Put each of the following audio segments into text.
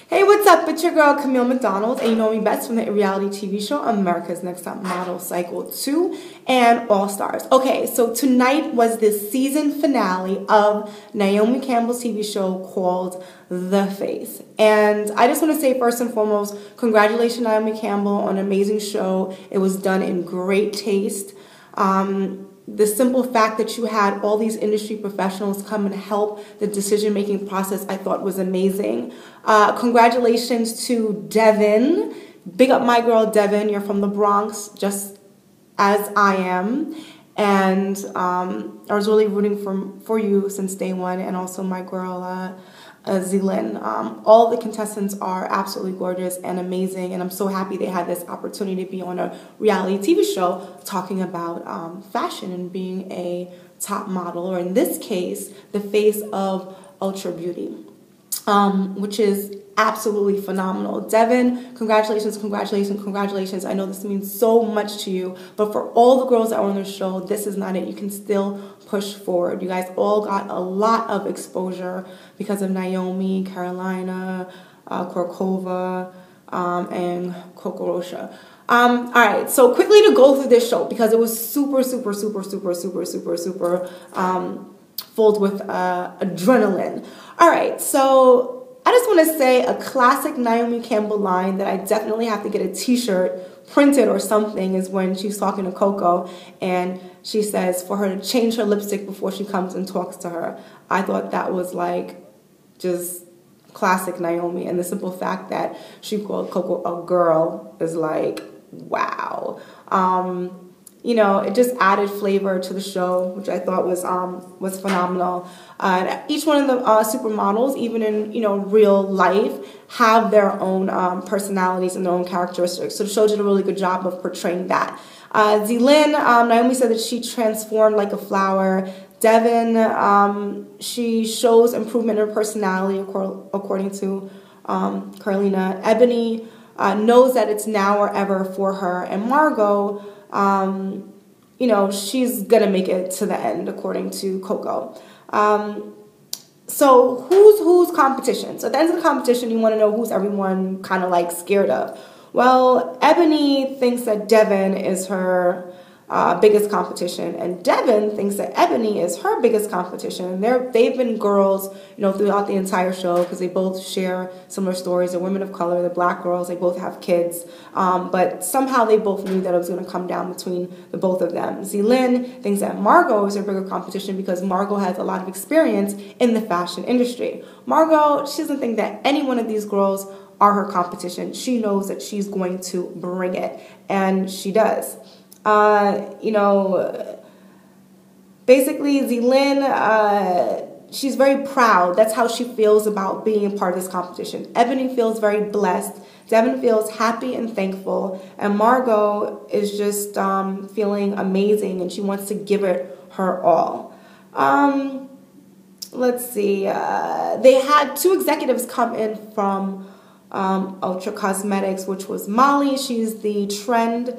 Hey, what's up? It's your girl Camille McDonald, and you know me best from the reality TV show America's Next Top Model Cycle 2 and All Stars. Okay, so tonight was the season finale of Naomi Campbell's TV show called The Face. And I just want to say first and foremost, congratulations Naomi Campbell on an amazing show. It was done in great taste. The simple fact that you had all these industry professionals come and help the decision-making process, I thought was amazing. Congratulations to Devin. Big up my girl, Devin. You're from the Bronx, just as I am. And I was really rooting for you since day one, and also my girl, Zealand. All the contestants are absolutely gorgeous and amazing, and I'm so happy they had this opportunity to be on a reality TV show talking about fashion and being a top model, or in this case, the face of Ultra Beauty, which is absolutely phenomenal. Devin, congratulations, congratulations, congratulations. I know this means so much to you, but for all the girls that were on the show, this is not it. You can still push forward. You guys all got a lot of exposure because of Naomi, Carolina, Korkova, and Kokorosha. All right, so quickly to go through this show because it was super filled with adrenaline. All right, so I just want to say a classic Naomi Campbell line that I definitely have to get a t-shirt printed or something is when she's talking to Coco and she says for her to change her lipstick before she comes and talks to her. I thought that was like just classic Naomi, and the simple fact that she called Coco a girl is like, wow. You know, it just added flavor to the show, which I thought was phenomenal. Each one of the supermodels, even in real life, have their own personalities and their own characteristics. So the show did a really good job of portraying that. Zealand, Naomi said that she transformed like a flower. Devin, she shows improvement in her personality, according to Carolina. Ebony knows that it's now or ever for her, and Margot, she's gonna make it to the end, according to Coco. So who's competition? So at the end of the competition, you want to know who's everyone kind of like scared of. Well, Ebony thinks that Devin is her biggest competition, and Devin thinks that Ebony is her biggest competition. They've been girls, throughout the entire show because they both share similar stories. They're women of color, they're black girls, they both have kids, but somehow they both knew that it was going to come down between the both of them. Zealand thinks that Margot is her bigger competition because Margot has a lot of experience in the fashion industry. Margot, she doesn't think that any one of these girls are her competition. She knows that she's going to bring it, and she does. Basically, Zealand, she's very proud. That's how she feels about being a part of this competition. Ebony feels very blessed. Devin feels happy and thankful. And Margot is just feeling amazing, and she wants to give it her all. Let's see. They had two executives come in from Ultra Cosmetics, which was Molly. She's the trend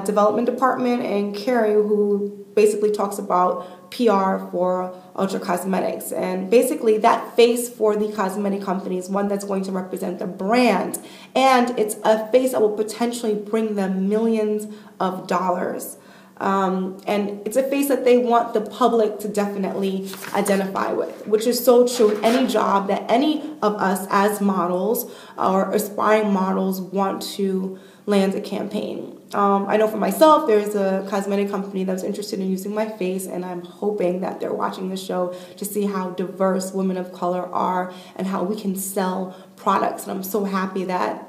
development department, and Carrie, who basically talks about PR for Ultra Cosmetics. And basically that face for the cosmetic company is one that's going to represent the brand, and it's a face that will potentially bring them millions of dollars. And it's a face that they want the public to definitely identify with, which is so true. Any job that any of us as models or aspiring models want to land a campaign. I know for myself, there's a cosmetic company that's interested in using my face, and I'm hoping that they're watching the show to see how diverse women of color are and how we can sell products. And I'm so happy that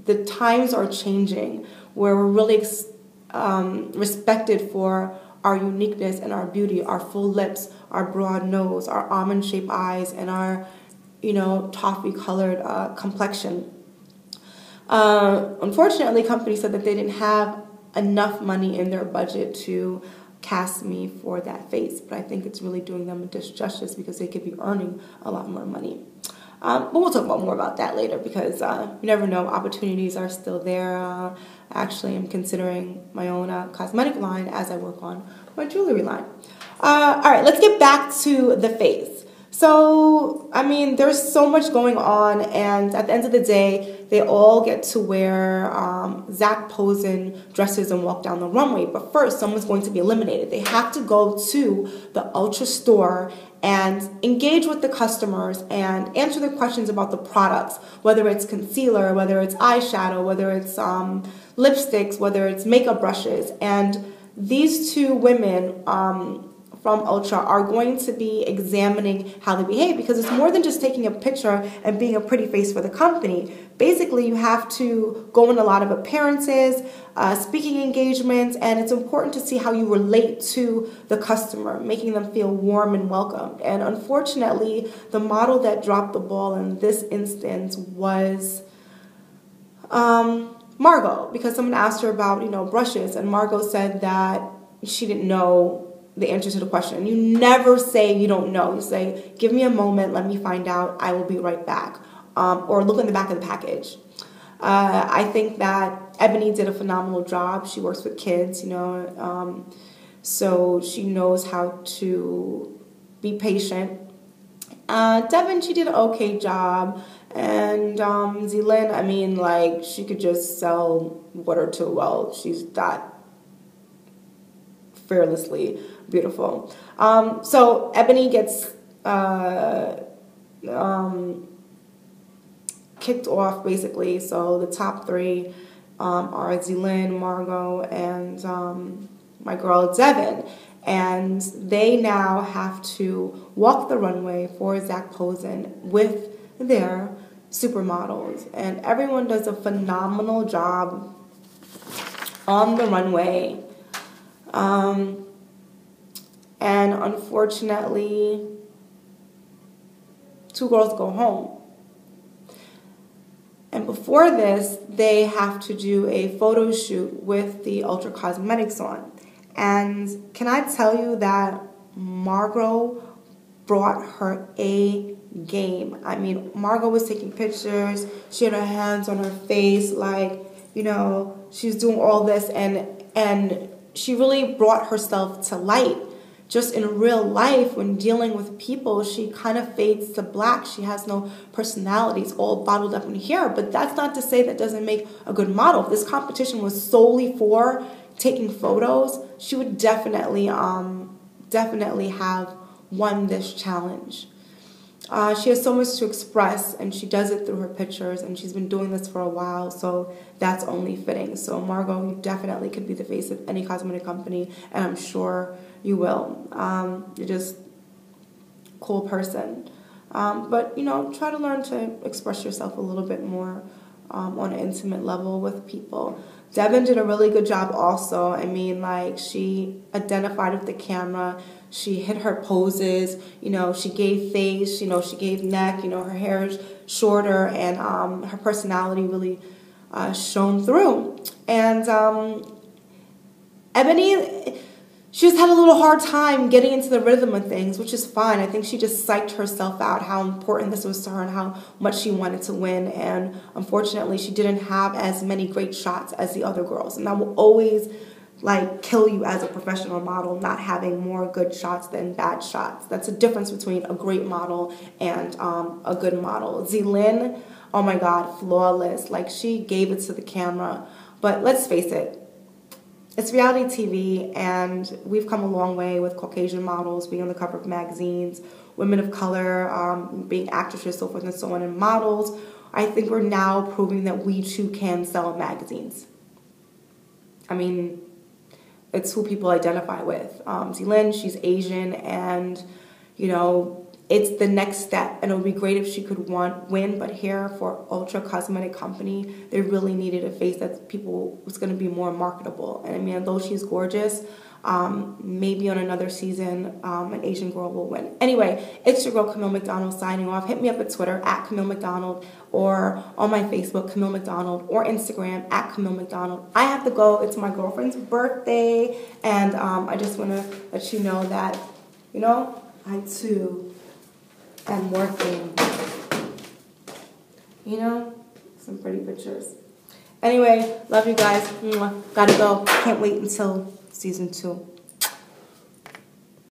the times are changing where we're really respected for our uniqueness and our beauty, our full lips, our broad nose, our almond-shaped eyes, and our, toffee-colored complexion. Unfortunately, companies said that they didn't have enough money in their budget to cast me for that face, but I think it's really doing them a disjustice because they could be earning a lot more money. But we'll talk more about that later because you never know, opportunities are still there. Actually, I'm considering my own cosmetic line as I work on my jewelry line. All right, let's get back to the face. So, I mean, there's so much going on, and at the end of the day, they all get to wear Zach Posen dresses and walk down the runway. But first, someone's going to be eliminated. They have to go to the Ulta store and engage with the customers and answer their questions about the products, whether it's concealer, whether it's eyeshadow, whether it's lipsticks, whether it's makeup brushes. And these two women from Ulta are going to be examining how they behave, because it's more than just taking a picture and being a pretty face for the company. Basically, you have to go in a lot of appearances, speaking engagements, and it's important to see how you relate to the customer, making them feel warm and welcomed. And unfortunately, the model that dropped the ball in this instance was Margot, because someone asked her about, brushes, and Margot said that she didn't know the answer to the question. You never say you don't know. You say, give me a moment, let me find out, I will be right back. Or look in the back of the package. I think that Ebony did a phenomenal job. She works with kids, so she knows how to be patient. Devin, she did an okay job. And Zealand, I mean, like, she could just sell water to a well. She's that fearlessly beautiful. So Ebony gets kicked off, basically. So the top three are Zealand, Margot, and my girl Devin. And they now have to walk the runway for Zach Posen with their supermodels. And everyone does a phenomenal job on the runway. And unfortunately, two girls go home. And before this, they have to do a photo shoot with the Ultra Cosmetics on. And can I tell you that Margot brought her A game. I mean, Margot was taking pictures. She had her hands on her face, like, she's doing all this, and she really brought herself to light. Just in real life, when dealing with people, she kind of fades to black. She has no personality. It's all bottled up in here. But that's not to say that doesn't make a good model. If this competition was solely for taking photos, she would definitely have won this challenge. She has so much to express, and she does it through her pictures, and she's been doing this for a while, so that's only fitting. So Margot, you definitely could be the face of any cosmetic company, and I'm sure you will. You're just a cool person. But, try to learn to express yourself a little bit more on an intimate level with people. Devin did a really good job also. I mean, like, she identified with the camera. She hit her poses, she gave face, she gave neck, her hair is shorter, and her personality really shone through. And Ebony, she just had a little hard time getting into the rhythm of things, which is fine. I think she just psyched herself out, how important this was to her and how much she wanted to win. And unfortunately, she didn't have as many great shots as the other girls. And that will always kill you as a professional model, not having more good shots than bad shots. That's the difference between a great model and a good model. Zealand, oh my God, flawless. Like, she gave it to the camera. But let's face it, it's reality TV, and we've come a long way with Caucasian models being on the cover of magazines, women of color being actresses, so forth and so on, and models. I think we're now proving that we too can sell in magazines. I mean, it's who people identify with. Zealand, she's Asian, and, it's the next step. And it would be great if she could win, but here for Ultra Cosmetic Company, they really needed a face that was going to be more marketable. And I mean, although she's gorgeous, maybe on another season, an Asian girl will win. Anyway, it's your girl Camille McDonald signing off. Hit me up at Twitter at Camille McDonald, or on my Facebook, Camille McDonald, or Instagram at Camille McDonald. I have to go. It's my girlfriend's birthday, and I just want to let you know that, I too am working. Some pretty pictures. Anyway, love you guys. Gotta go. Can't wait until season 2.